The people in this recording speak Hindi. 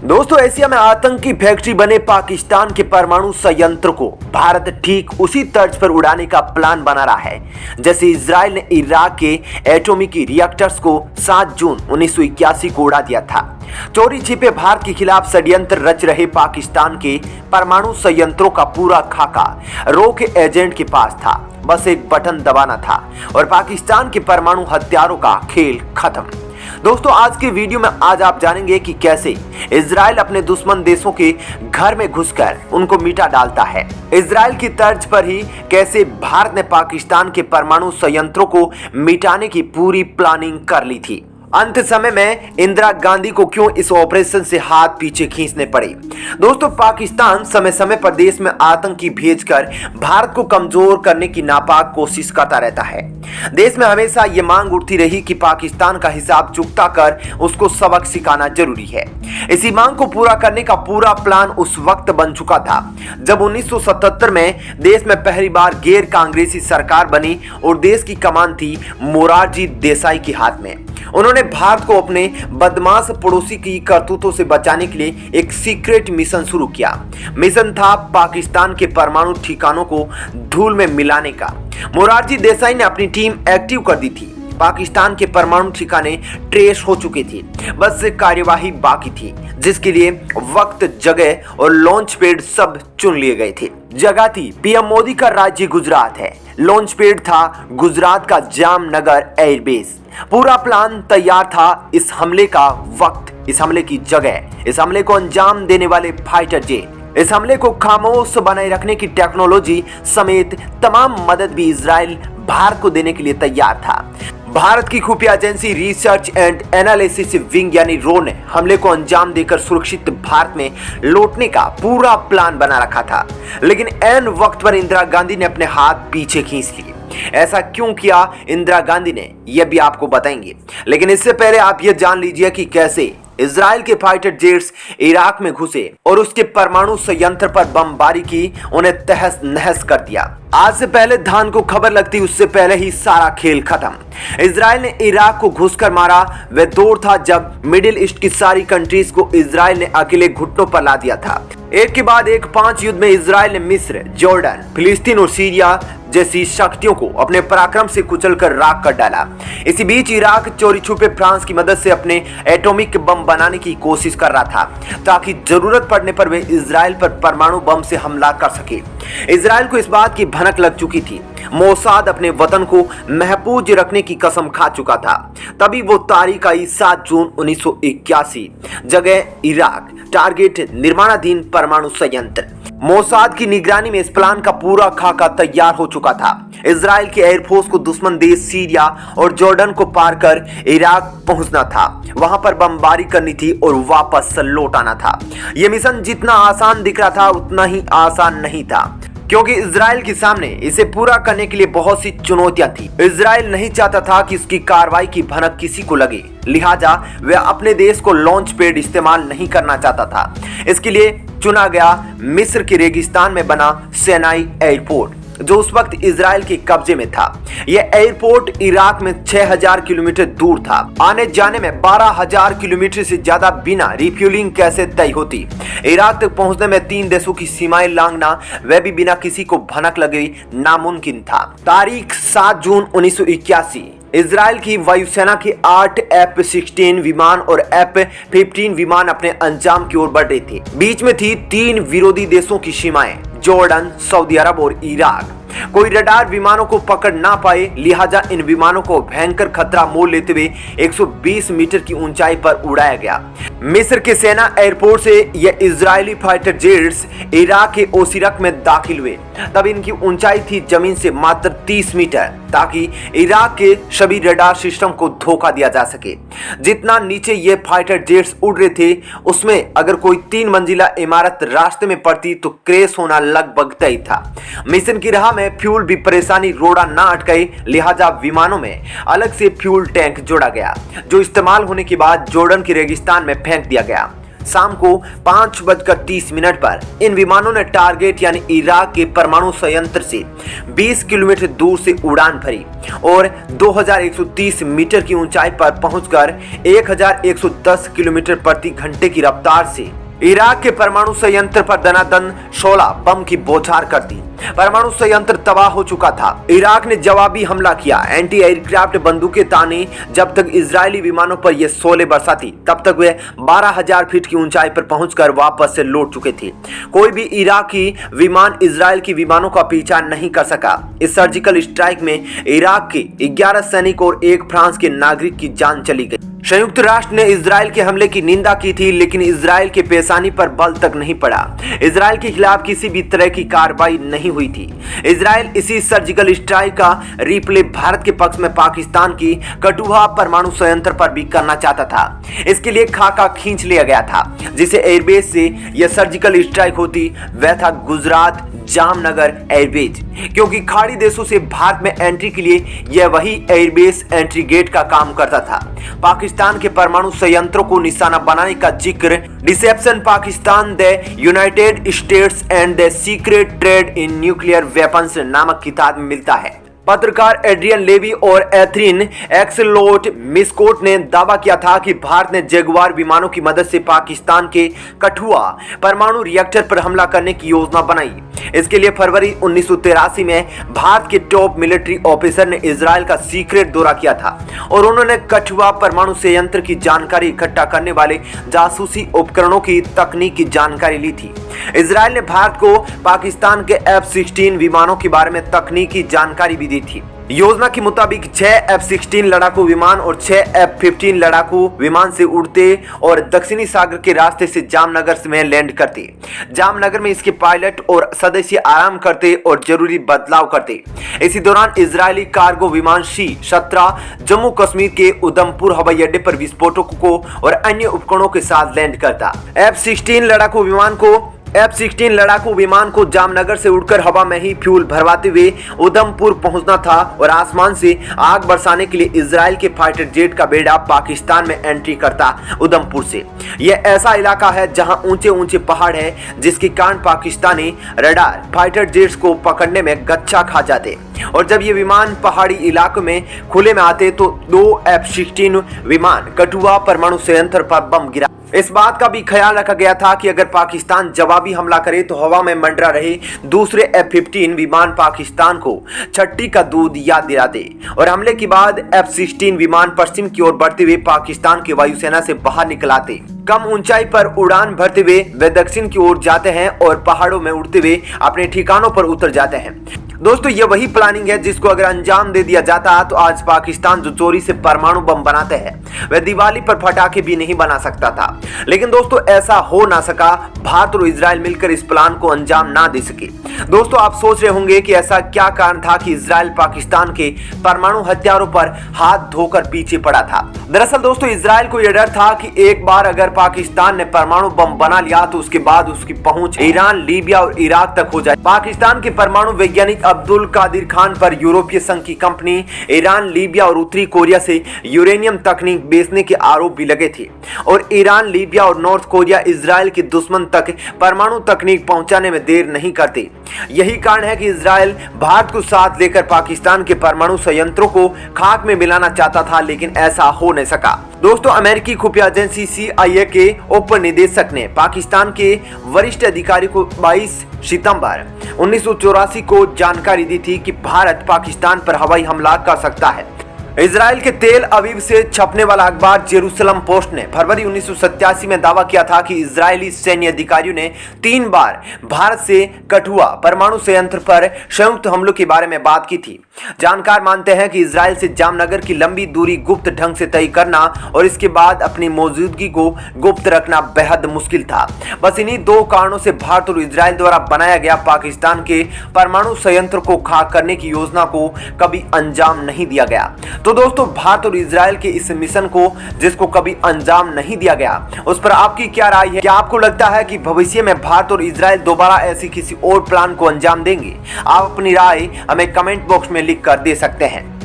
दोस्तों, एशिया में आतंकी फैक्ट्री बने पाकिस्तान के परमाणु संयंत्र को भारत ठीक उसी तर्ज पर उड़ाने का प्लान बना रहा है जैसे इजराइल ने इराक के एटॉमिक रिएक्टर्स को 7 जून 1981 को उड़ा दिया था। चोरी छिपे भारत के खिलाफ षड्यंत्र रच रहे पाकिस्तान के परमाणु संयंत्रों का पूरा खाका रोक एजेंट के पास था। बस एक बटन दबाना था और पाकिस्तान के परमाणु हथियारों का खेल खत्म। दोस्तों, आज के वीडियो में आज आप जानेंगे कि कैसे इजराइल अपने दुश्मन देशों के घर में घुसकर उनको मिटा डालता है। इजराइल की तर्ज पर ही कैसे भारत ने पाकिस्तान के परमाणु संयंत्रों को मिटाने की पूरी प्लानिंग कर ली थी। अंत समय में इंदिरा गांधी को क्यों इस ऑपरेशन से हाथ पीछे खींचने पड़े। दोस्तों, पाकिस्तान समय समय पर देश में आतंकी भेजकर भारत को कमजोर करने की नापाक कोशिश करता रहता है। देश में हमेशा ये मांग उठती रही कि पाकिस्तान का हिसाब चुकता कर उसको सबक सिखाना जरूरी है। इसी मांग को पूरा करने का पूरा प्लान उस वक्त बन चुका था जब 1977 में देश में पहली बार गैर कांग्रेसी सरकार बनी और देश की कमान थी मोरारजी देसाई के हाथ में। उन्होंने भारत को अपने बदमाश पड़ोसी की करतूतों से बचाने के लिए एक सीक्रेट मिशन शुरू किया। मिशन था पाकिस्तान के परमाणु ठिकानों को धूल में मिलाने का। मोरारजी देसाई ने अपनी टीम एक्टिव कर दी थी। पाकिस्तान के परमाणु ठिकाने ट्रेस हो चुके थे, बस कार्यवाही बाकी थी जिसके लिए वक्त, जगह और लॉन्च पैड सब चुन लिए गए थे। जगह थी पीएम मोदी का राज्य गुजरात है, लॉन्च पैड था गुजरात का जामनगर एयरबेस। पूरा प्लान तैयार था। इस हमले का वक्त, इस हमले की जगह, इस हमले को अंजाम देने वाले फाइटर जेट, इस हमले को खामोश बनाए रखने की टेक्नोलॉजी समेत तमाम मदद भी इजराइल भारत को देने के लिए तैयार था। भारत की खुफिया agency research and analysis wing यानी रो ने हमले को अंजाम देकर सुरक्षित भारत में लौटने का पूरा प्लान बना रखा था। लेकिन ऐन वक्त पर इंदिरा गांधी ने अपने हाथ पीछे खींच लिए। ऐसा क्यों किया इंदिरा गांधी ने, यह भी आपको बताएंगे। लेकिन इससे पहले आप यह जान लीजिए कि कैसे इजराइल के फाइटर जेट्स इराक में घुसे और उसके परमाणु संयंत्र पर बमबारी की, उन्हें तहस नहस कर दिया। आज से पहले धान को खबर लगती, उससे पहले ही सारा खेल खत्म। इजराइल ने इराक को घुसकर मारा। वह दौर था जब मिडिल ईस्ट की सारी कंट्रीज को इजराइल ने अकेले घुटनों पर ला दिया था। एक के बाद एक 5 युद्ध में इजराइल ने मिस्र, जॉर्डन, फिलिस्तीन और सीरिया जैसी शक्तियों को अपने पराक्रम से कुचलकर राख कर डाला। इसी बीच इराक चोरी छुपे फ्रांस की मदद से अपने एटॉमिक बम बनाने की कोशिश कर रहा था ताकि जरूरत पड़ने पर वे इजराइल पर परमाणु बम से हमला कर सके। इजराइल को इस बात की भनक लग चुकी थी। मोसाद अपने वतन को महफूज रखने की कसम खा चुका था। तभी वो तारीख आई 7 जून 1981, जगह इराक, टारगेट निर्माणाधीन परमाणु संयंत्र। मोसाद की निगरानी में इस प्लान का पूरा खाका तैयार हो चुका था। इजराइल के एयरफोर्स को दुश्मन देश सीरिया और जॉर्डन को पार कर इराक पहुंचना था, वहां पर बमबारी करनी थी और वापस लौट आना था। यह मिशन जितना आसान दिख रहा था उतना ही आसान नहीं था, क्योंकि इजराइल के सामने इसे पूरा करने के लिए बहुत सी चुनौतियां थी। इजराइल नहीं चाहता था कि उसकी कार्रवाई की भनक किसी को लगे, लिहाजा वह अपने देश को लॉन्च पैड इस्तेमाल नहीं करना चाहता था। इसके लिए चुना गया मिस्र के रेगिस्तान में बना सेनाई एयरपोर्ट, जो उस वक्त इजराइल के कब्जे में था। यह एयरपोर्ट इराक में 6000 किलोमीटर दूर था। आने जाने में 12000 किलोमीटर से ज्यादा बिना रिफ्यूलिंग कैसे तय होती। इराक तक पहुंचने में 3 देशों की सीमाएं लांघना, वह भी बिना किसी को भनक लगे, नामुमकिन था। तारीख 7 जून 1981। इजराइल की वायुसेना के 8 F-16 विमान और F-15 विमान अपने अंजाम की ओर बढ़ रहे थे। बीच में थी 3 विरोधी देशों की सीमाएं, जॉर्डन, सऊदी अरब और इराक। कोई रडार विमानों को पकड़ ना पाए, लिहाजा इन विमानों को भयंकर खतरा मोल लेते हुए 120 मीटर की ऊंचाई पर उड़ाया गया। मिस्र के सेना एयरपोर्ट से ये इजरायली फाइटर जेट्स इराक के ओसिरक में दाखिल हुए। तब इनकी ऊंचाई थी जमीन से मात्र 30 मीटर, ताकि इराक के सभी रडार सिस्टम को धोखा दिया जा सके। जितना नीचे ये फाइटर जेट्स उड़ रहे थे, उसमें अगर कोई 3 मंजिला इमारत रास्ते में पड़ती तो क्रैश होना लगभग तय था। मिशन की राह में फ्यूल भी परेशानी रोड़ा ना अटके, लिहाजा विमानों में अलग से फ्यूल टैंक जोड़ा गया, जो इस्तेमाल होने के बाद जॉर्डन के रेगिस्तान में फेंक दिया गया। शाम को 5:30 पर इन विमानों ने टारगेट यानी इराक के परमाणु संयंत्र से 20 किलोमीटर दूर से उड़ान भरी और 2130 मीटर की ऊंचाई पर पहुंचकर 1110 किलोमीटर प्रति घंटे की रफ्तार से इराक के परमाणु संयंत्र पर दनादन 16 बम की बौछार कर दी। परमाणु संयंत्र तबाह हो चुका था। इराक ने जवाबी हमला किया। एंटी एयरक्राफ्ट बंदूकें तानी जब तक इजरायली विमानों पर यह शोले बरसाती, तब तक वे 12,000 फीट की ऊंचाई पर पहुंचकर वापस से लौट चुके थे। कोई भी इराकी विमान इजरायल की विमानों का पीछा नहीं कर सका। इस सर्जिकल स्ट्राइक में इराक के 11 सैनिक और 1 फ्रांस के नागरिक की जान चली गई। संयुक्त राष्ट्र ने इजरायल के हमले की निंदा की थी, लेकिन इजरायल के पेशानी पर बल तक नहीं पड़ा। इजरायल के खिलाफ किसी भी तरह की कार्रवाई नहीं हुई थी। इजरायल इसी सर्जिकल स्ट्राइक का रिप्ले भारत के पक्ष में पाकिस्तान की कठुआ परमाणु संयंत्र पर भी करना चाहता था। इसके लिए खाका खींच लिया गया था। जिसे एयरबेस से यह सर्जिकल स्ट्राइक होती वह था गुजरात जामनगर एयरबेस, क्योंकि खाड़ी देशों से भारत में एंट्री के लिए यह वही एयरबेस एंट्री गेट का काम करता था। पाकिस्तान के परमाणु संयंत्रों को निशाना बनाने का जिक्र deception Pakistan the United States and the secret trade in nuclear weapons नामक किताब में मिलता है। पत्रकार एड्रियन लेवी और एथरीन एक्सलोट मिस्कोट ने दावा किया था कि भारत ने जगुआर विमानों की मदद से पाकिस्तान के कठुआ परमाणु रिएक्टर पर हमला करने की योजना बनाई। इसके लिए फरवरी 1983 में भारत के टॉप मिलिट्री ऑफिसर ने इजरायल का सीक्रेट दौरा किया था और उन्होंने कठुआ परमाणु संयंत्र की जानकारी इकट्ठा करने वाले जासूसी उपकरणों की तकनीक की जानकारी ली थी। इजरायल ने भारत को पाकिस्तान के F-16 विमानों के बारे में तकनीकी जानकारी भी दी थी। योजना के मुताबिक 6 F-16 लड़ाकू विमान और 6 F-15 लड़ाकू विमान से उड़ते और दक्षिणी सागर के रास्ते से जामनगर में लैंड करते। जामनगर में इसके पायलट और सदस्य आराम करते और जरूरी बदलाव करते। इसी दौरान इजरायली कार्गो विमान C-17 जम्मू कश्मीर के उधमपुर हवाई अड्डे पर विस्फोटकों को और अन्य उपकरणों के साथ लैंड करता। F-16 लड़ाकू विमान को जामनगर से उड़कर हवा में ही फ्यूल भरवाते हुए उधमपुर पहुंचना था और आसमान से आग बरसाने के लिए इजरायल के फाइटर जेट का बेड़ा पाकिस्तान में एंट्री करता उधमपुर से। यह ऐसा इलाका है जहां ऊंचे ऊंचे पहाड़ है, जिसके कारण पाकिस्तानी रडार फाइटर जेट्स को पकड़ने में गच्चा खा जाते और जब ये विमान पहाड़ी इलाकों में खुले में आते तो 2 F-16 विमान कठुआ परमाणु संयंत्र पर बम गिरा। इस बात का भी ख्याल रखा गया था कि अगर पाकिस्तान जवाबी हमला करे तो हवा में मंडरा रहे दूसरे F-15 विमान पाकिस्तान को छट्टी का दूध याद दिला दे और हमले के बाद F-16 विमान पश्चिम की ओर बढ़ते हुए पाकिस्तान की वायुसेना से बाहर निकल आते। कम ऊंचाई पर उड़ान भरते हुए वे दक्षिण की ओर जाते हैं और पहाड़ों में उड़ते हुए अपने ठिकानों पर उतर जाते हैं। दोस्तों, ये वही प्लानिंग है जिसको अगर अंजाम दे दिया जाता तो आज पाकिस्तान जो चोरी से परमाणु बम बनाते हैं वह दिवाली पर पटाखे भी नहीं बना सकता था। लेकिन दोस्तों, ऐसा हो ना सका। भारत और इजरायल मिलकर इस प्लान को अंजाम ना दे सके। दोस्तों, आप सोच रहे होंगे कि ऐसा क्या कारण था कि इजरायल पाकिस्तान के परमाणु हथियारों पर हाथ धोकर पीछे पड़ा था। दरअसल दोस्तों, इजरायल को यह डर था कि एक बार अगर पाकिस्तान ने परमाणु बम बना लिया तो उसके बाद उसकी पहुंच ईरान, लीबिया और इराक तक हो जाए। पाकिस्तान के परमाणु वैज्ञानिक अब्दुल कादिर खान पर यूरोपीय संघ की कंपनी ईरान, लीबिया और उत्तरी कोरिया से यूरेनियम तकनीक बेचने के आरोप भी लगे थे और ईरान, लीबिया और नॉर्थ कोरिया इजरायल के दुश्मन तक परमाणु तकनीक पहुंचाने में देर नहीं करते। यही कारण है कि इजरायल भारत को साथ लेकर पाकिस्तान के परमाणु संयंत्रों को खाक में मिलाना चाहता था, लेकिन ऐसा हो नहीं सका। दोस्तों, अमेरिकी खुफिया एजेंसी CIA के उप निदेशक ने पाकिस्तान के वरिष्ठ अधिकारी को 22 सितंबर 1984 को जानकारी दी थी कि भारत पाकिस्तान पर हवाई हमला कर सकता है। इजराइल के तेल अवीव से छपने वाला अखबार जेरूसलम पोस्ट ने फरवरी 1987 में दावा किया था कि इजरायली सैन्य अधिकारियों ने 3 बार भारत से कठुआ परमाणु संयंत्र पर संयुक्त हमलों के बारे में बात की थी। जानकार मानते हैं कि इजरायल से जामनगर की लंबी दूरी गुप्त ढंग से तय करना और इसके बाद अपनी मौजूदगी को गुप्त रखना बेहद मुश्किल था। बस इन्हीं 2 कारणों से भारत और इजरायल द्वारा बनाया गया पाकिस्तान के परमाणु संयंत्र को खाक करने की योजना को कभी अंजाम नहीं दिया गया। तो दोस्तों, भारत और इजरायल के इस मिशन को जिसको कभी अंजाम नहीं दिया गया, उस पर आपकी क्या राय है? क्या आपको लगता है कि भविष्य में भारत और इजरायल दोबारा ऐसी किसी और प्लान को अंजाम देंगे? आप अपनी राय हमें कमेंट बॉक्स में लिख कर दे सकते हैं।